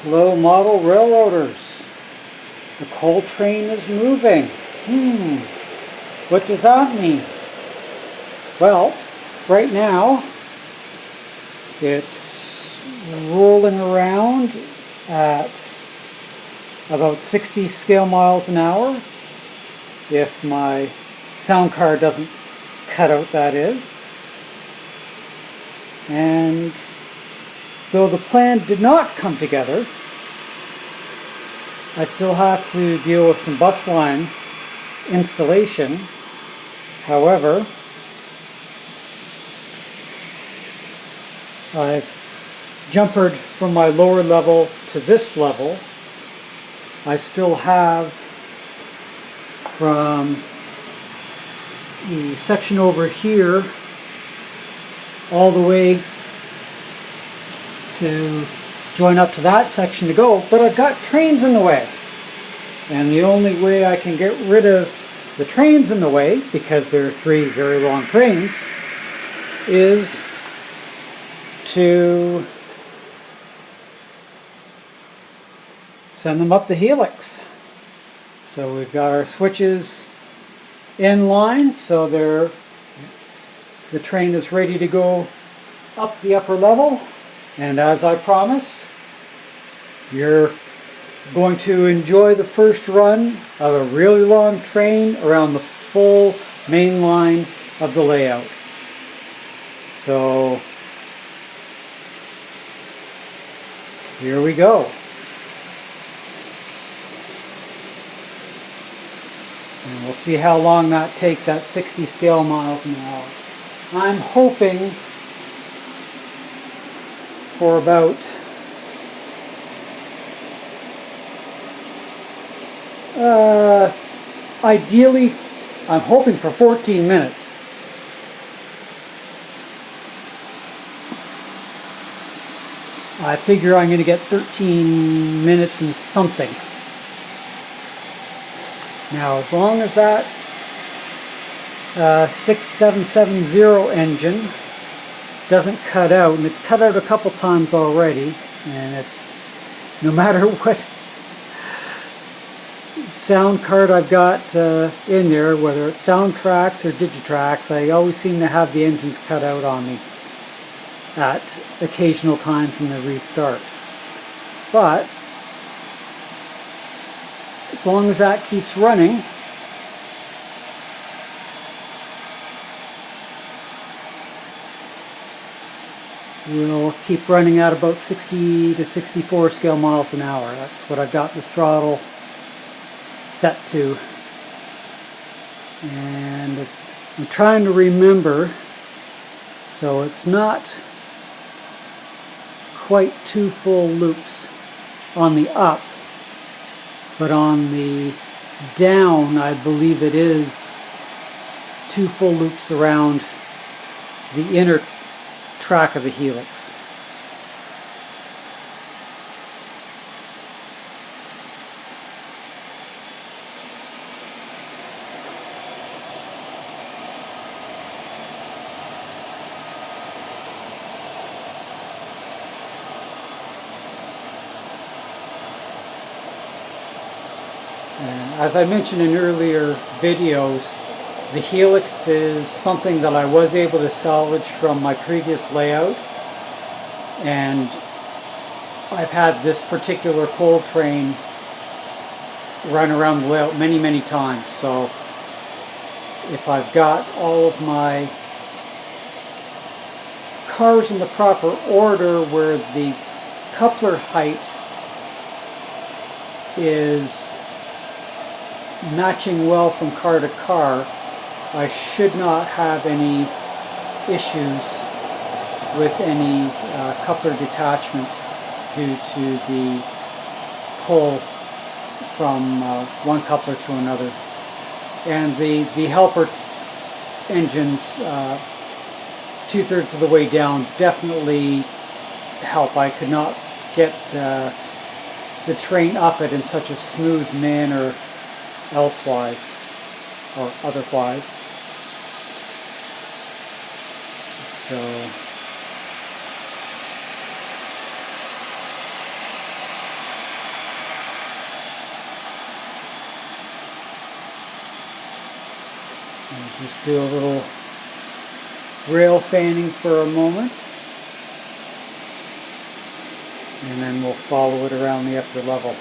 Hello, model railroaders. The coal train is moving. What does that mean? Well, right now it's rolling around at about 60 scale miles an hour. If my sound card doesn't cut out, that is. And though the plan did not come together, I still have to deal with some bus line installation. However, I've jumpered from my lower level to this level. I still have from the section over here all the way to join up to that section to go, but I've got trains in the way. And the only way I can get rid of the trains in the way, because there are 3 very long trains, is to send them up the Helix. So we've got our switches in line, so the train is ready to go up the upper level. And as I promised, you're going to enjoy the first run of a really long train around the full main line of the layout. So here we go. And we'll see how long that takes at 60 scale miles an hour. I'm hoping for about ideally, I'm hoping for 14 minutes. I figure I'm going to get 13 minutes and something. Now, as long as that 6770 engine doesn't cut out, and it's cut out a couple times already, and it's no matter what sound card I've got in there, whether it's Soundtracks or Digitracks, I always seem to have the engines cut out on me at occasional times in the restart. But as long as that keeps running, we'll keep running at about 60 to 64 scale miles an hour. That's what I've got the throttle set to. And I'm trying to remember, so it's not quite 2 full loops on the up, but on the down I believe it is 2 full loops around the inner track of the Helix. And as I mentioned in earlier videos, the Helix is something that I was able to salvage from my previous layout, and I've had this particular coal train run around the layout many times. So if I've got all of my cars in the proper order where the coupler height is matching well from car to car, I should not have any issues with any coupler detachments due to the pull from one coupler to another. And the helper engines 2/3 of the way down definitely help. I could not get the train up it in such a smooth manner elsewise or otherwise. So And just do a little rail fanning for a moment. And then we'll follow it around the upper level.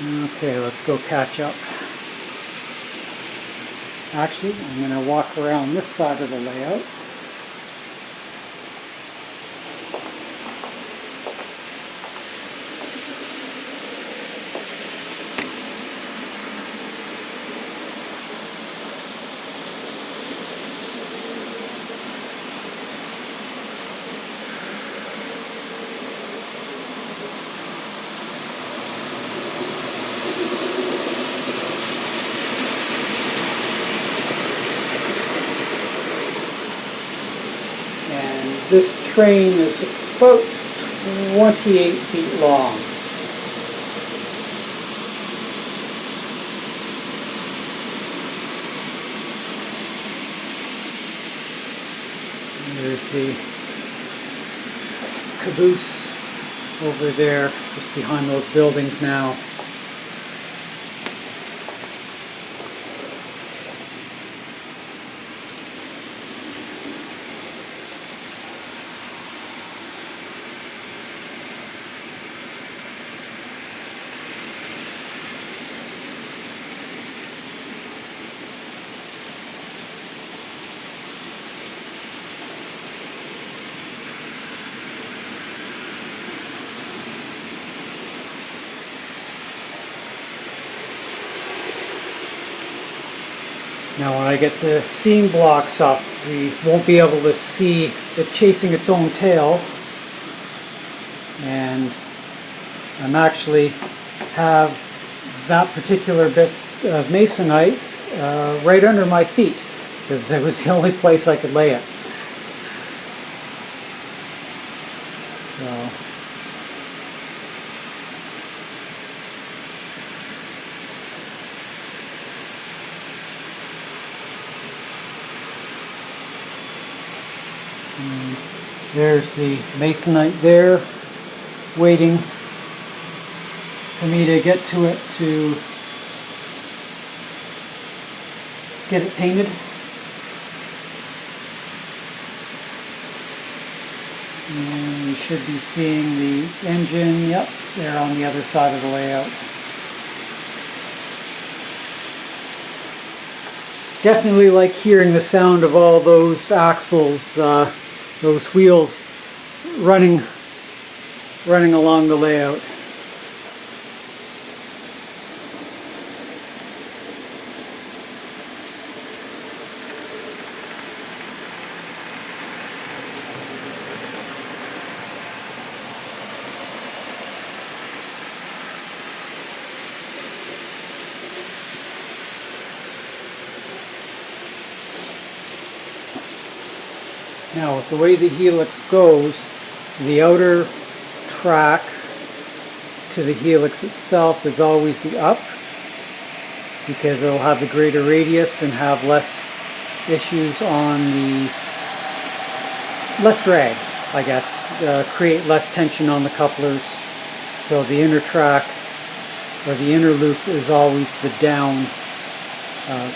Okay, let's go catch up. Actually, I'm going to walk around this side of the layout. This train is about 28 feet long. And there's the caboose over there, just behind those buildings now. Now when I get the seam blocks up, we won't be able to see it chasing its own tail. And I'm actually have that particular bit of masonite right under my feet, because it was the only place I could lay it. So and there's the masonite there, waiting for me to get to it to get it painted. And we should be seeing the engine, yep, there on the other side of the layout. Definitely like hearing the sound of all those axles, those wheels running along the layout. Now, with the way the Helix goes, the outer track to the Helix itself is always the up, because it'll have the greater radius and have less issues on the less drag, I guess, create less tension on the couplers. So the inner track or the inner loop is always the down,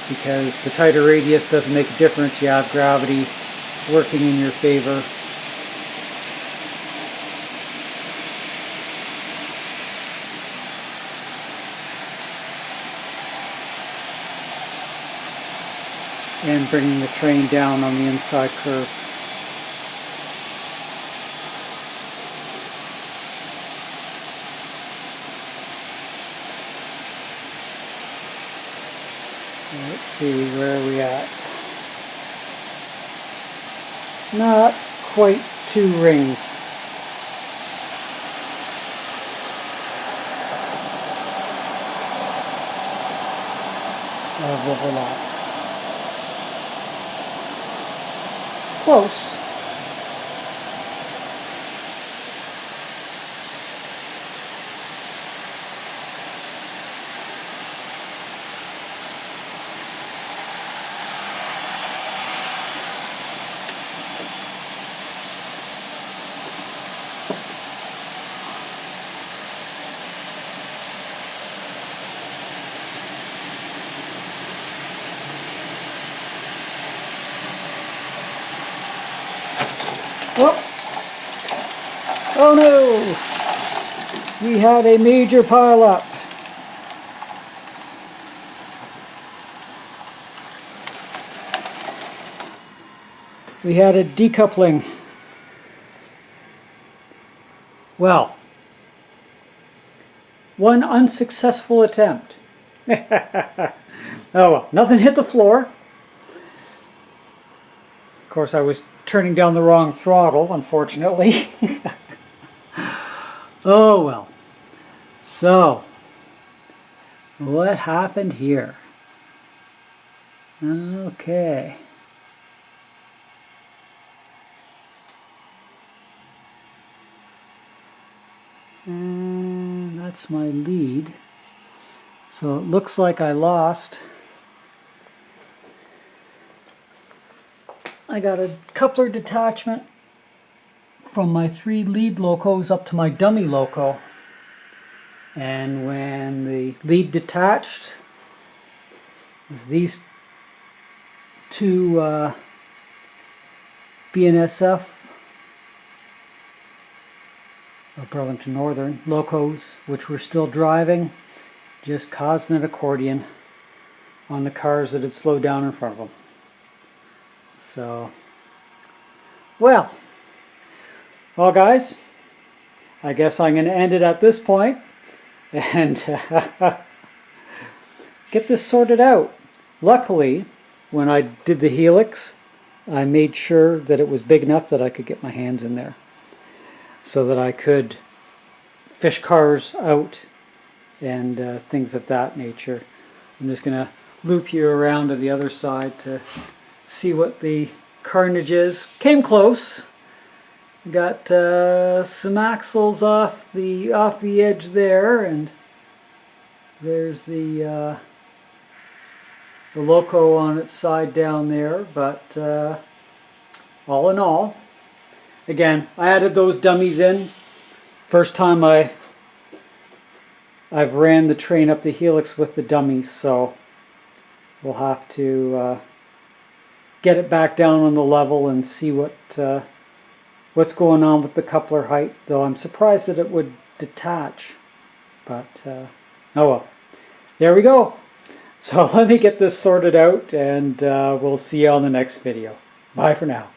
because the tighter radius doesn't make a difference. You have gravity working in your favor. And bringing the train down on the inside curve. So let's see, where are we at? Not quite 2 rings. of overlap. Close. Oh, oh no! We had a major pileup. We had a decoupling. Well, one unsuccessful attempt. Oh well, nothing hit the floor. Of course, I was turning down the wrong throttle, unfortunately. Oh well. So, what happened here? Okay. And that's my lead. So it looks like I lost. I got a coupler detachment from my 3 lead locos up to my dummy loco. And when the lead detached, these 2 BNSF or Burlington Northern locos, which were still driving, just caused an accordion on the cars that had slowed down in front of them. So, well guys, I guess I'm going to end it at this point and get this sorted out. Luckily, when I did the Helix, I made sure that it was big enough that I could get my hands in there, so that I could fish cars out and things of that nature. I'm just going to loop you around to the other side to see what the carnage is. Came close. Got some axles off the edge there, and there's the loco on its side down there. But all in all, again, I added those dummies in. First time I've ran the train up the Helix with the dummies, so we'll have to get it back down on the level and see what's going on with the coupler height. Though I'm surprised that it would detach, but oh well. There we go. So let me get this sorted out, and we'll see you on the next video. Bye for now.